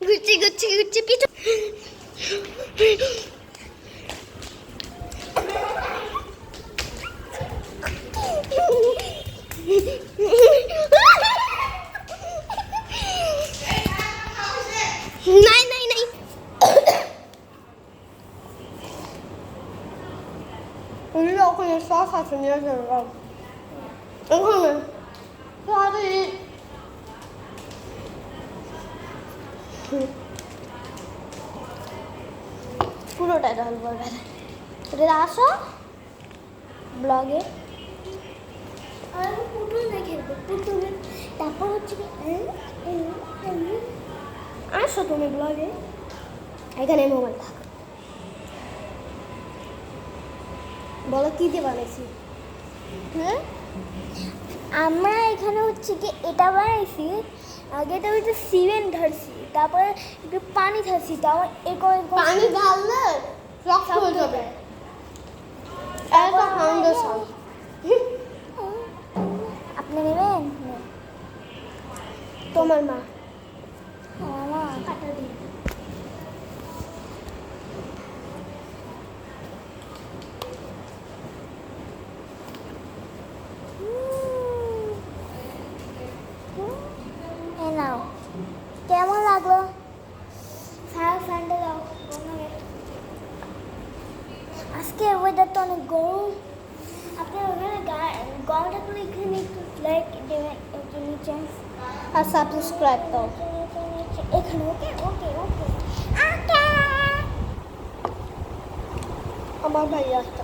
গুচ্ছি গুচ্ছি গুচ্ছি পিছু নাই নাই নাই ওখানে সস আছে নিয়ে যাবো ওখানে সরি পুরোটা ঢালবো এবার আসো ব্লগে আর পুতুল দেখে পুতুল তারপর হচ্ছে আসো তুমি ব্লগে এখানে মোবাইল থাক বলো কী দিয়ে বানাইছি হ্যাঁ আমরা এখানে হচ্ছে কি এটা বানাইছি আগে এটা হচ্ছে সিমেন্ট ধরছি তারপরে একটু পানি ঢালছি তারপর পানি ঢাললে রক্ত হয়ে যাবে আপনি নেবেন তোমার মা কাটা দিই নাও কেমন লাগলো ফ্যানটা দাও আজকে ওয়েদারটা অনেক গরম আপনার ওখানে গরমটা তো এখানে একটু লাইক দেবেন একটু নিচে আর সাবস্ক্রাইব দাও এখানে ওকে ওকে ওকে আমার ভাই একটা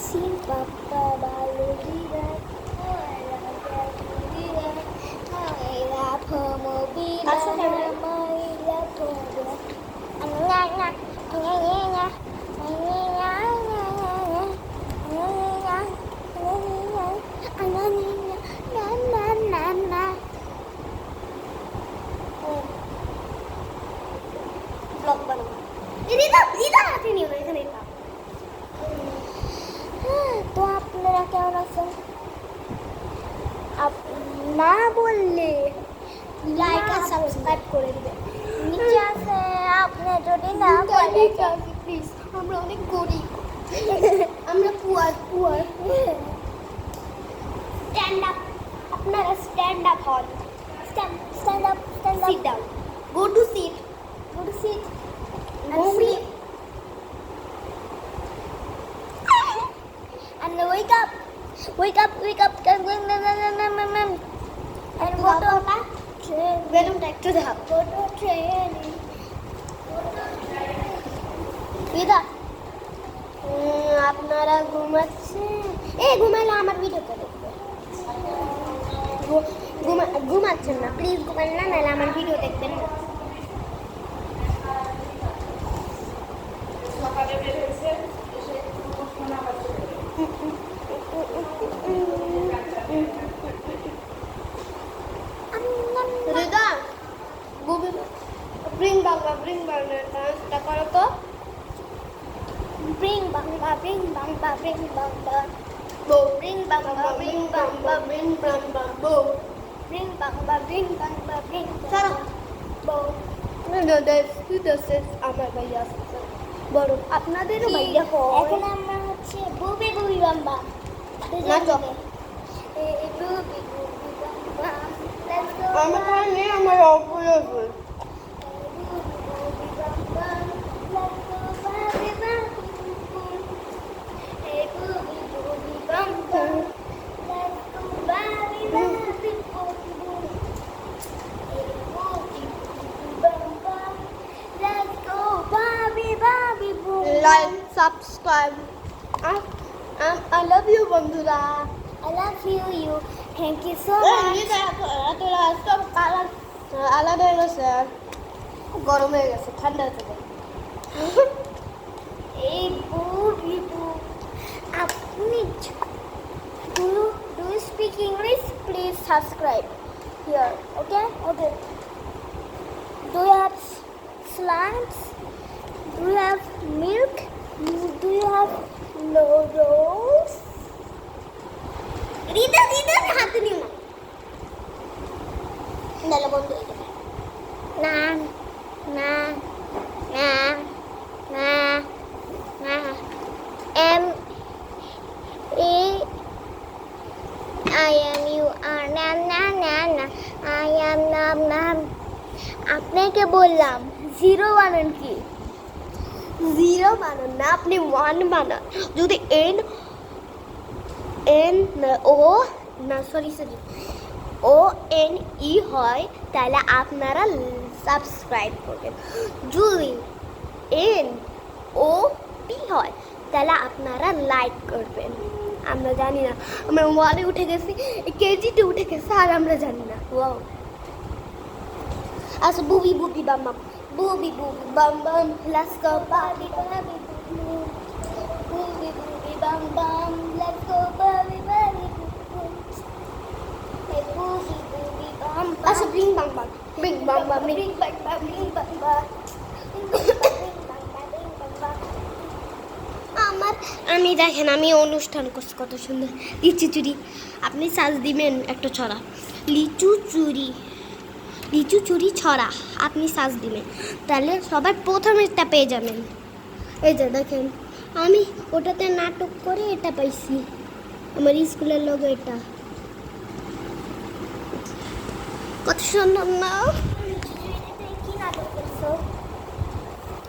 সিন পাপা ভালো দিবা তো আপনারা কেমন আছেন না বললে লাইক আর সাবস্ক্রাইব করে দিবেন নিচে আছে আপনি যদি না প্লিজ আমরা অনেক গরিব আমরা পুয়ার স্ট্যান্ড আপ আপনারা স্ট্যান্ড আপ হন stand up sit down go to seat and wake up and go to train welcome back to the hub go to training দিদা আপনারা ঘুমাচ্ছেন ঘুমাইলে আমার ভিডিওটা দেখবে ঘুমাচ্ছেন না প্লিজ ঘুমান না নাহলে আমার ভিডিও দেখবেন না Rida, bring bangga dance karo to. Bring bangga. Bo, bring bangga. Bo. Bring bangga. Sarah. Bo. No, this আমার ভাইয়া বড় আপনাদেরও ভাইয়া হয় এখন আমরা হচ্ছে বুবি বাম্বা নাচো আমার নেই আমার অপরাধ like subscribe I love you বন্ধুরা I love you thank you so much আলাদা হয়ে গেছে গরম হয়ে গেছে ঠান্ডা হতে এই আপনি do you speak English please subscribe here okay do you have slimes do you have milk নোডলস Rida Rida হাতে নিও না নালে বন্ধ হয়ে যাবে না না না না না এম এ I am you are nam na na na I am nam nam আপনাকে বললাম জিরো বানান কি জিরো বানান না আপনি ওয়ান বানান যদি এন এন ও না সরি ও এন ই হয় তাহলে আপনারা সাবস্ক্রাইব করবেন যদি এন ও পি হয় তাহলে আপনারা লাইক করবেন আমরা জানি না আমরা ওয়ালে উঠে গেছি কেজিতে উঠে গেছে আর আমরা জানি না ওয়াও আচ্ছা বুবি বুবি বাম বাম বুবি বুবি বাম বাম লেটস গো বাবি বাবি বুবি বুবি বাম বাম লেটস গো বাবি বাবি বুবি বুবি বাম আচ্ছা ব্রিং বাম বাম ব্রিং বাম বাম ব্রিং বাম বাম ব্রিং বাম বাম আমার আমি দেখেন আমি অনুষ্ঠান করছি কত সুন্দর লিচু চুরি আপনি সাজ দিবেন একটা ছড়া লিচু চুরি ছড়া আপনি সাজ দিবেন তাহলে সবার প্রথমেরটা পেয়ে যাবেন এই যে দেখেন আমি ওটাতে নাটক করে এটা পাইছি আমার স্কুলের লোগো এটা কত সুন্দর না কি নাটক করছো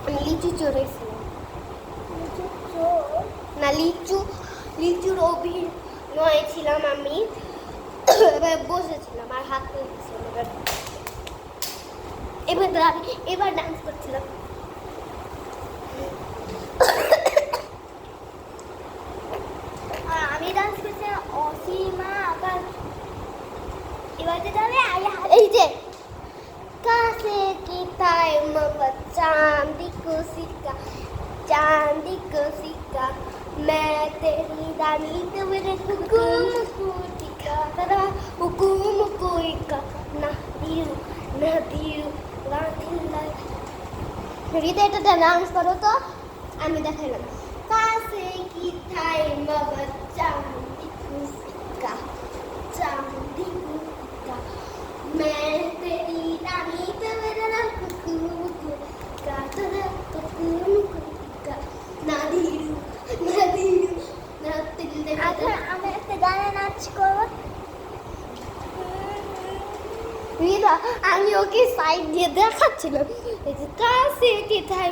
আমি লিচু চোরাইছিলাম না লিচুর অভিনয় ছিলাম আমি এবার বসেছিলাম আর হাত তুলছিলাম এবার ডান্স করছিলাম আমি ডান্স করছি অসীমা আবার এবার যে যাবে এই যে কাছে কি তাই মগা চাঁদি को मैं तेरी रानी तो मेरे हुकुम कोई का तेरा हुकुम कोई का ना दियो রিদা এটা ডান্স করো তো আমি দেখাইলাম কাছে কি থাই মগা চাঁদি কুসিকা मैं तेरी रानी तो मेरा हुकुम कोई का तेरा हुकुम আমি একটা গানে নাচ করবো আমি ওকে সাইড দিয়ে দেখাচ্ছিলাম কাছে কি থাই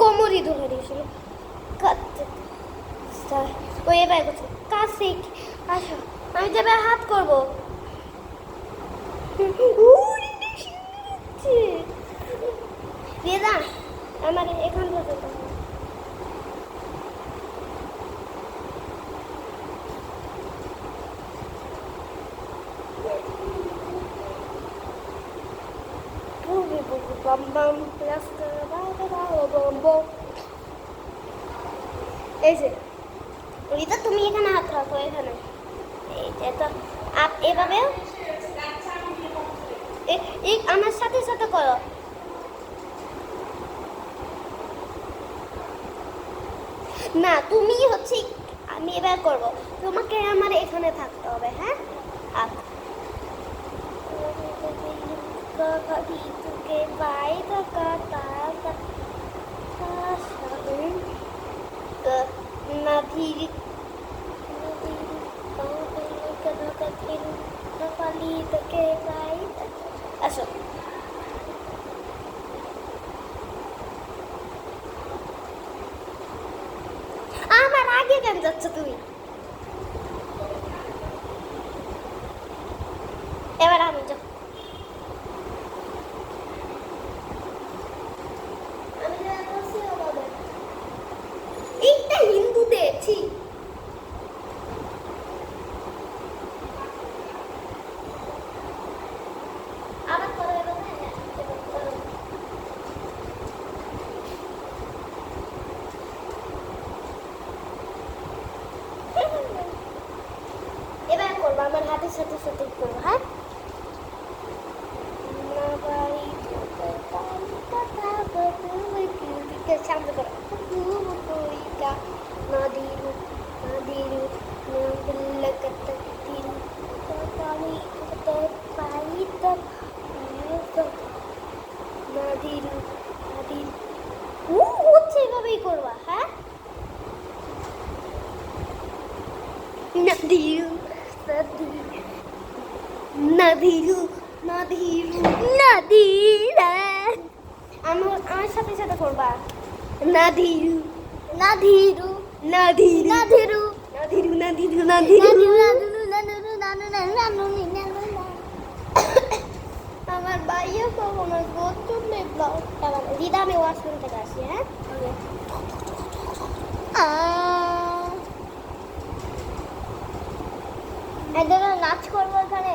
কোমরই ধরে দিয়েছিল ও এবার করছে কাছে আসো আমি যাবে হাত করবো রেদা আমার এখান পর্যন্ত এই যে রিতা তুমি এখানে হাত রাখো এখানে এই যে তো এভাবে আমার সাথে সাথে করো না তুমি হচ্ছে আমি এবার করব তোমাকে আমার এখানে থাকতে হবে হ্যাঁ कभी तुके पाएगा का नदी कभी तुके पाएगा আসো আমার আগে কেন যাচ্ছ তুমি এবার আমি যাও আমার হাতের সাথে সাথে করবো হ্যাঁ শান্ত করো হচ্ছে এভাবেই করবা, হ্যাঁ? নাদিরু নাদিরু নাদিরু নাদিরা, আমার সাথে সাথে করবা। নাদিরু নাদিরু নাদিরু নাদিরু নাদিরু নাদিরু নাদিরু আমার ভাইয়া কখন চললে ব্লগটা বানাই দিদা। আমি ওয়াশরুম থেকে আসি, হ্যাঁ? একদম নাচ করবো এখানে।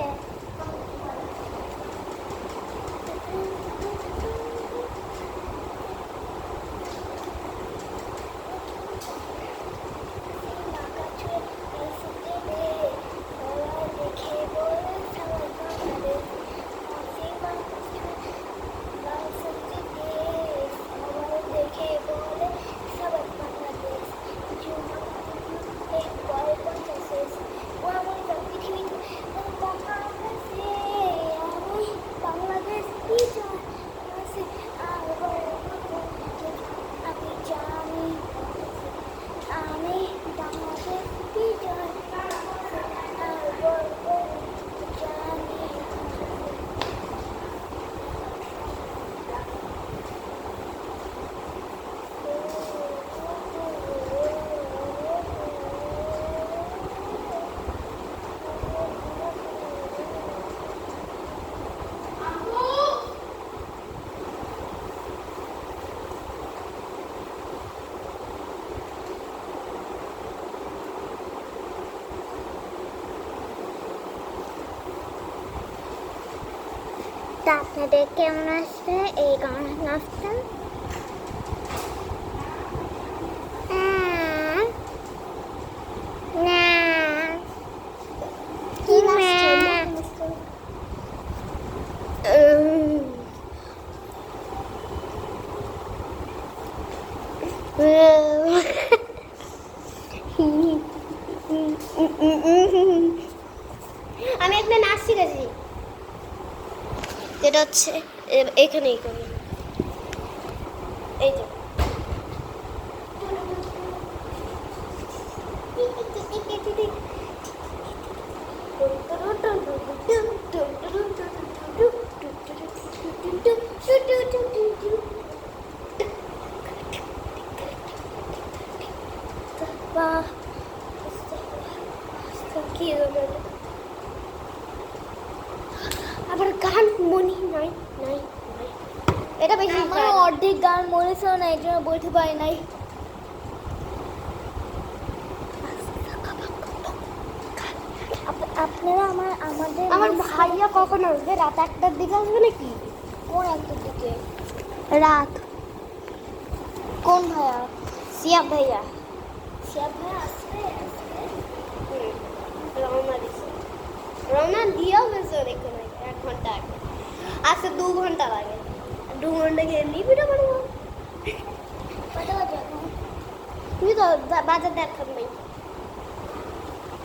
আপনাদের কেমন আসছে এই গান নাচটা? কি আমি একটা নাচ শিখেছি, যেটা হচ্ছে এখানেই করি। এই যে আবার গান মনে নাই নাই নাই, এটা বেশি আমার অর্ধেক গান মনে ছিল না, এই জন্য বলতে পারি নাই। আপনারা আমার ভাইয়া কখন আসবে? রাত 1টার দিকে আসবে নাকি? কোন 1টার দিকে? রাত। কোন ভাইয়া? সিয়াব ভাইয়া। সিয়াব ভাইয়া আসবে? রওনা দিছে, রওনা দিয়েও গেছে অনেকক্ষণ আগে, 1 ঘন্টা আগে। আসতে 2 ঘন্টা লাগে। 2 ঘন্টা গিয়ে এমনি ভিডিও বানাবো। কটা বাজে এখন? তুমি তো বাজার দেখার নেই,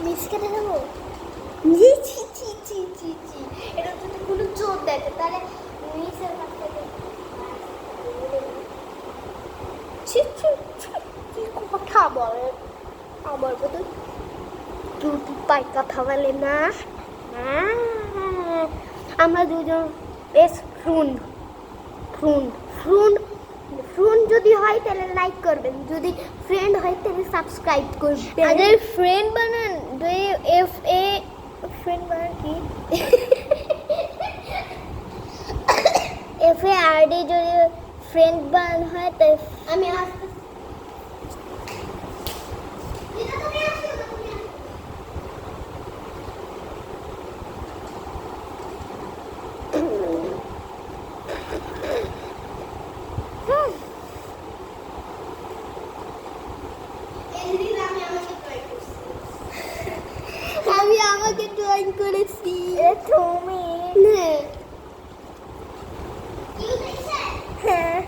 মিস কেটে যাবো। এটা যদি কোনো চোর দেখে তাহলে মিসের কাছ থেকে কি কথা বলে আমার বোধ দুটি পাই কথা বলে না। আমরা দুজন বেস্ট ফ্রেন্ড। ফ্রেন্ড যদি হয় তাহলে লাইক করবেন, যদি ফ্রেন্ড হয় তাহলে সাবস্ক্রাইব করবেন। আগে ফ্রেন্ড বানান, FA ফ্রেন্ড বানান কি? FARD যদি ফ্রেন্ড বানান হয় তাই আমি আসতে আমাকে ড্রয়িং করেছি তুমি। হ্যাঁ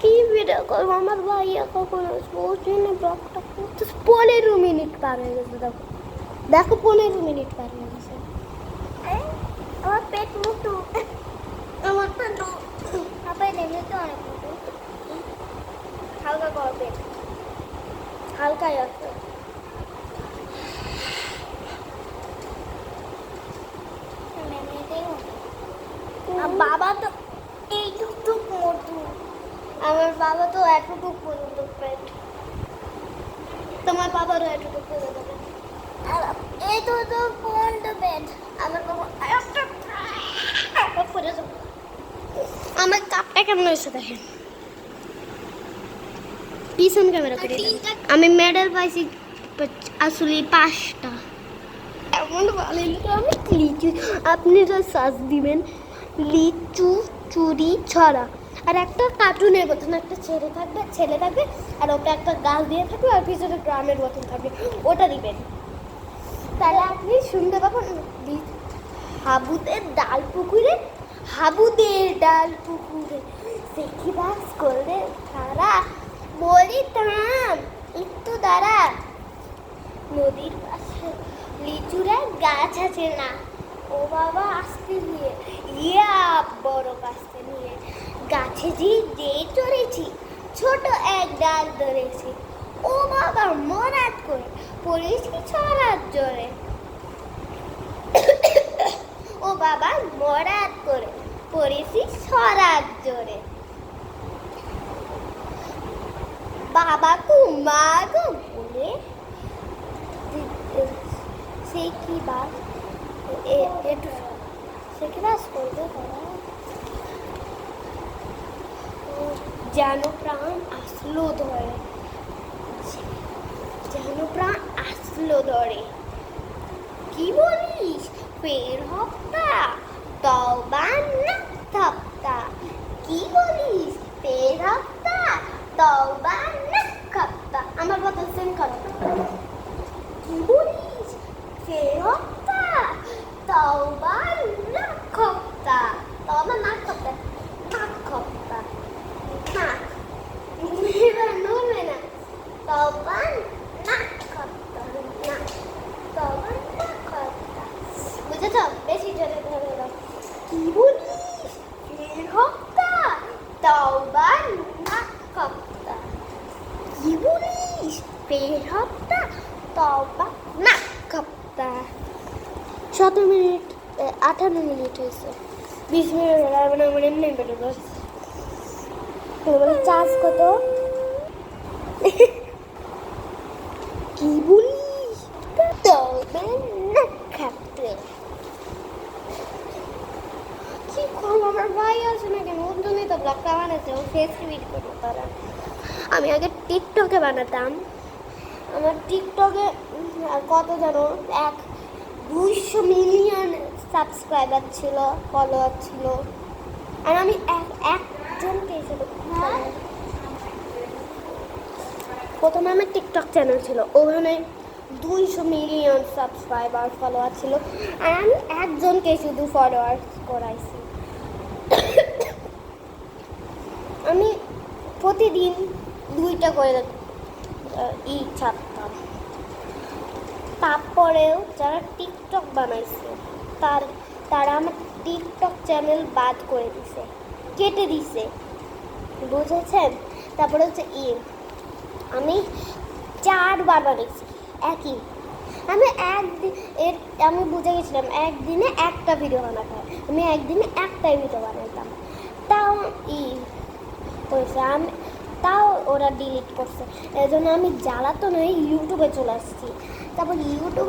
কি ভিডিও করবো? আমার ভাইয়া কখন আসবো? ওই জন্য ব্লগটা করতে 15 মিনিট পার হয়ে গেছে। দেখো দেখো 15 মিনিট পার হয়ে গেছে। আমার পেট মুটু, আমার পেট করবেন, হালকাই আছে। আর বাবা তো এইটুক মতো, আমার বাবা তো এতটুক পর্যন্ত পেট, তোমার বাবারও এতটুক পর্যন্ত পেট। আর এই তো পর্যন্ত পেট, আমার বাবা আমার কাপটা কেমন হয়েছে দেখেন, পিছন ক্যামেরা করে। আমি মেডেল পাইছি আসলে 5টা। এমন বলেন তো আমি লিচু, আপনারা সাজ দিবেন লিচু চুরি ছড়া, আর একটা কার্টুনের মতন একটা ছেলে থাকবে আর ওটা একটা গাছ দিয়ে থাকবে আর পিছনে গ্রামের মতন থাকবে, ওটা দিবেন। তাহলে আপনি শুনতে পাবেন হাবুদের ডাল পুকুরে, হাবুদের ডাল পুকুরে সেকি বাস করলে তারা, বলি থাম একটু দাঁড়া, নদীর পাশে লিচুরা গাছ আছে না, ও বাবা আসতে নিয়ে বড় গাছতে নিয়ে গাছে যে চড়েছি, ছোট এক ডাল ধরেছি, ও বাবা মরাত করে পড়েছি ছড়ার জোরে, ও বাবা মরাত করে পড়েছি ছড়ার জোরে, বাবা কু মা গো বলে সে কি বাস একটু সে কি বাস করবে যেন প্রাণ আসলো ধরে, যেন প্রাণ আসলো ধরে, কি বলিস ফের হপ্তা তওবা না থপ্তা, কি বলিস ফের হপ্তা তওবা না খপ্তা, আমার কথা সেম করো, কি বলিস ফের হপ্তা তওবা না খপ্তা, তওবা না খপ্তা, নাক খপ্তা, নাক এবার নড়বে না, তওবা না খপ্তা, না তওবা না খপ্তা, বুঝেছ? বেশি জোরে ধরে দাও, কি বলিস ফের হপ্তা তওবা না খপ্তা, কি বলিস ফের হপ্তা তওবা না খপ্তা। 17 মিনিট 58 মিনিট হয়েছে, 20 মিনিট হলে আমার এমনি বেড়ে বসে। চার্জ কত? কি বলিস তওবা না খপ্তা, কি কম আমার ভাই আছে না কেন, ওর জন্যই তো ব্লগটা বানাচ্ছে, ও ফেস রিভিল করবো তারা। আমি আগে টিকটকে বানাতাম, আমার টিকটকে কত জানো 200 মিলিয়ন সাবস্ক্রাইবার ছিল, ফলোয়ার ছিল, আর আমি একজনকে প্রথমে আমার টিকটক চ্যানেল ছিল, ওখানে 200 মিলিয়ন সাবস্ক্রাইবার ফলোয়ার ছিল, আর আমি একজনকে শুধু ফলোয়ার করাইছি। আমি প্রতিদিন 2টা করে ছাড়তাম, তারপরেও যারা টিকটক বানাইছে তারা আমার টিকটক চ্যানেল বাদ করে দিছে, কেটে দিছে, বুঝেছেন? তারপরে হচ্ছে আমি 4বার বানাইছি একই, আমি বুঝে গেছিলাম একদিনে একটা ভিডিও বানাতে হয়, আমি একদিনে একটাই ভিডিও বানাইতাম, তাও হয়েছে, তাও ওরা ডিলিট করছে, এই জন্য আমি জ্বালাতো নয় ইউটিউবে চলে আসছি। তারপর ইউটিউব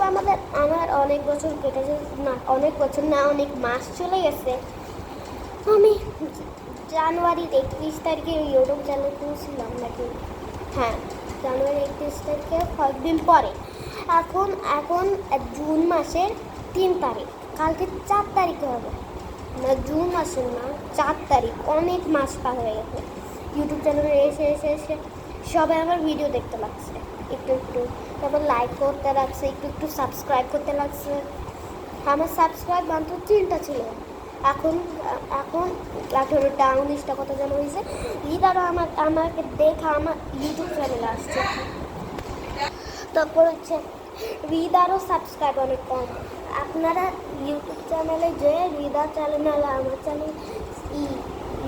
আমার অনেক বছর কেটেছে, না অনেক বছর না, অনেক মাস চলে গেছে। আমি জানুয়ারির 31 তারিখে ইউটিউব চ্যানেল খুলছিলাম নাকি, হ্যাঁ জানুয়ারি 31 তারিখে কয়েকদিন পরে, এখন জুন মাসের 3 তারিখ, কালকে 4 তারিখে হবে না, জুন মাসের না 4 তারিখ, অনেক মাস পার হয়ে গেছে। ইউটিউব চ্যানেলে এসে সবাই আমার ভিডিও দেখতে লাগছে একটু, তারপর লাইক করতে লাগছে, একটু সাবস্ক্রাইব করতে লাগছে। আমার সাবস্ক্রাইব মাত্র 3টা ছিল, এখন 18টা 19টা কত যেন হয়েছে। লিডারও আমাকে দেখা আমার ইউটিউব চ্যানেলে আসছে। তারপর হচ্ছে রিদারও সাবস্ক্রাইব অনেক কম। আপনারা ইউটিউব চ্যানেলে যে রিদার চ্যানেল আমার চ্যানেল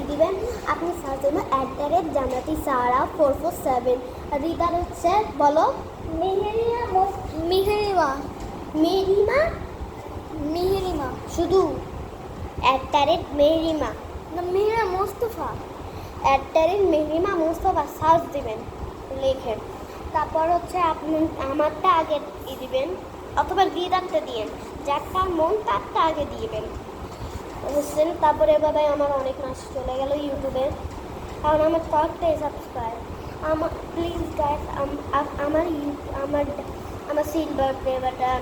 দিবেন, আপনি সার্চ করবেন @জান্নাতি সারা 447। আর রিদার হচ্ছে বলো মেহেরিমা মেহেরিমা মেহেরিমা মেহেরিমা শুধু মেহেরিমা না মেহেরা মোস্তফা মেহেরিমা মোস্তফা সার্চ দিবেন লেখেন। তারপর হচ্ছে আপনি আমারটা আগে দিবেন অথবা রিদারটা দিয়েন, যারটা মন তারটা আগে দিবেন বুঝছেন। তারপরে এভাবে আমার অনেক মাস চলে গেল ইউটিউবে, কারণ আমার কয়েকটাই সাবস্ক্রাইব। আমার প্লিজ গাইস আমার আমার আমার silver play button,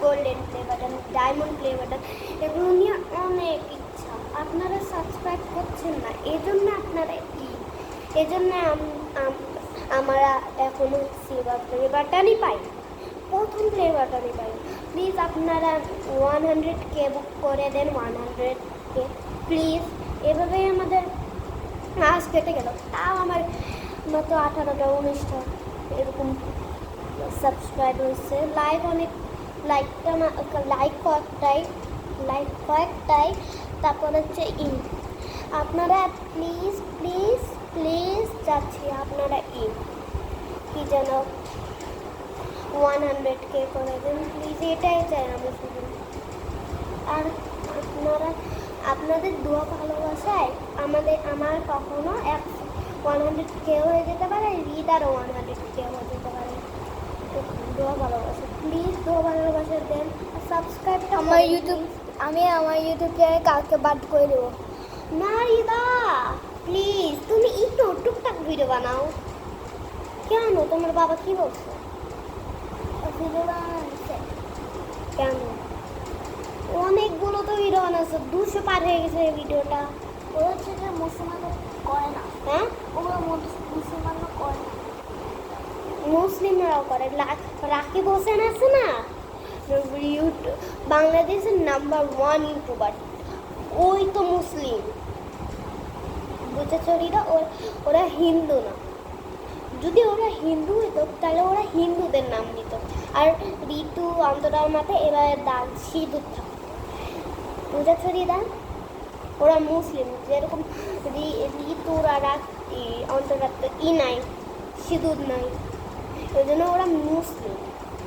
golden play button, diamond play button এগুলো নিয়ে অনেক ইচ্ছা, আপনারা সাবস্ক্রাইব করছেন না, এই জন্য আপনারা কি এই জন্য আমরা এখনো সিলভার প্লে বাটনই পাই, প্রথম প্লে বাটনই পাই। প্লিজ আপনারা 100K বুক করে দেন, 100K প্লিজ। এভাবেই আমাদের মাস কেটে গেল, তাও আমার মতো 18টা 19টা এরকম সাবস্ক্রাইব হয়েছে। লাইক কয়েকটাই। তারপর হচ্ছে আপনারা প্লিজ প্লিজ প্লিজ চাচ্ছি আপনারা কি যেন 100K করে দেন প্লিজ, এটাই চাই আমরা শুধু। আর আপনাদের দোয়া ভালোবাসায় আমার কখনো 100K হয়ে যেতে পারে, রিদারও 100K হয়ে যেতে পারে। দোয়া ভালোবাসা প্লিজ, দোয়া ভালোবাসা দেন। সাবস্ক্রাইবটা আমার ইউটিউবে কালকে বাদ করে দেবো না রিদা, প্লিজ তুমি একটু টুকটাক ভিডিও বানাও। কেন তোমার বাবা কি বলছে? ভিডিও বানাচ্ছে কেন? অনেকগুলো তো ভিডিও বানাচ্ছে, 200 পার হয়ে গেছে ভিডিওটা। ও হচ্ছে যে মুসলমানরা করে না, হ্যাঁ ওগুলো মুসলমানরা করে না, মুসলিমরাও করে। রাকিব হোসেন আছে না, বাংলাদেশের নাম্বার 1 ইউটিউবার, ওই তো মুসলিম, বুঝেছো রিদা? ওরা হিন্দু না, যদি ওরা হিন্দু হতো তাহলে ওরা হিন্দুদের নাম দিত, আর ঋতু অন্তরার মাথায় এবার দাগ সিঁদুর থাকতো, বুঝেছো রিদা? ওরা মুসলিম, যেরকম ঋতুর আর অন্তরার তো নাই, সিঁদুর নাই, ওই জন্য ওরা মুসলিম,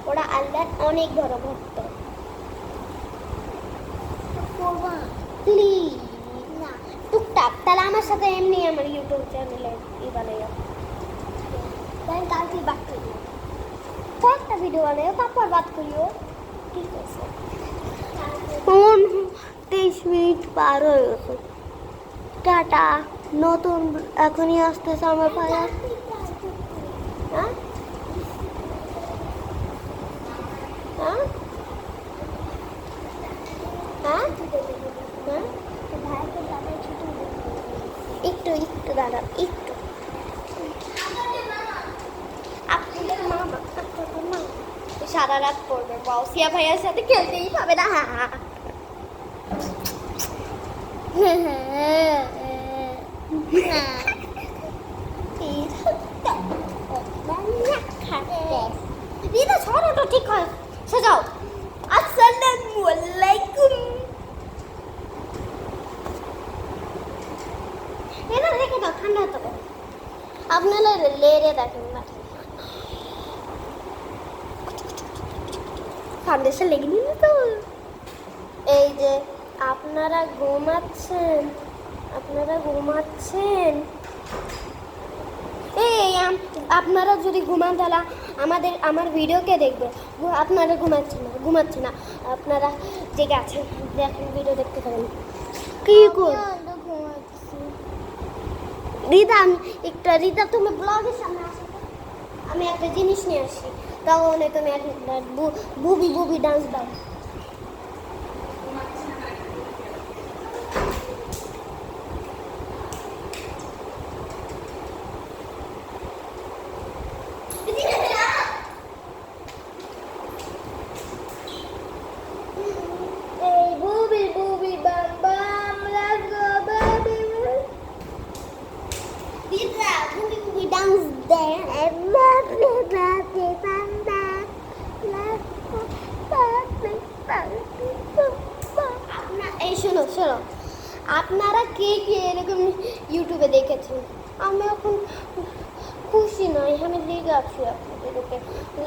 ওরা আল্লাহর অনেক বড় ভক্ত। প্লিজ না টুকটাক, তাহলে আমার সাথে এমনি আমার ইউটিউব চ্যানেলে বানাইও, তাই কালকে বাদ করিও, কয়েকটা ভিডিও বানাইও তারপর বাদ করিও, ঠিক আছে? 23 মিনিট পার হয়ে গেছে, টাটা। নতুন এখনই আসতেছে আমার পায়ে। হ্যাঁ হ্যাঁ হ্যাঁ একটু দাঁড়াও, একটু আপনাদের মামা সারা রাত পড়বে, বাউসিয়া ভাইয়ার সাথে খেলতেই পাবে না। রিদা সরোটা ঠিক হয়, সাজাও। আসসালামু আলাইকুম। এটা রেখে দাও, ঠান্ডা হতে পারে। আপনারা লেরে দেখেন না, ফাউন্ডেশন লেগে নিন তো। এই যে আপনারা ঘুমাচ্ছেন, এই আপনারা যদি ঘুমান তাহলে আমার ভিডিওকে দেখবে। আপনারা ঘুমাচ্ছে না, আপনারা জেগে আছেন, দেখেন ভিডিও দেখতে পারেন। কি কর রিদা তুমি ব্লগের সামনে আসো, আমি একটা জিনিস নিয়ে আসি, তাহলে তুমি বুবি ডান্স দাও। শোনো আপনারা কে কে এরকম ইউটিউবে দেখেছেন? আমি এখন খুশি নয়, আমি রেগে আছি আপনাদেরকে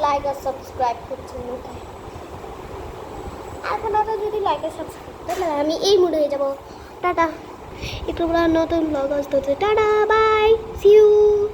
লাইক আর সাবস্ক্রাইব করছেন না তাই। আপনারা যদি লাইক আর সাবস্ক্রাইব তাহলে আমি এই মুডে হয়ে যাবো। টাটা, একটু নতুন ব্লগ আসতে হচ্ছে। Tata, bye, see you.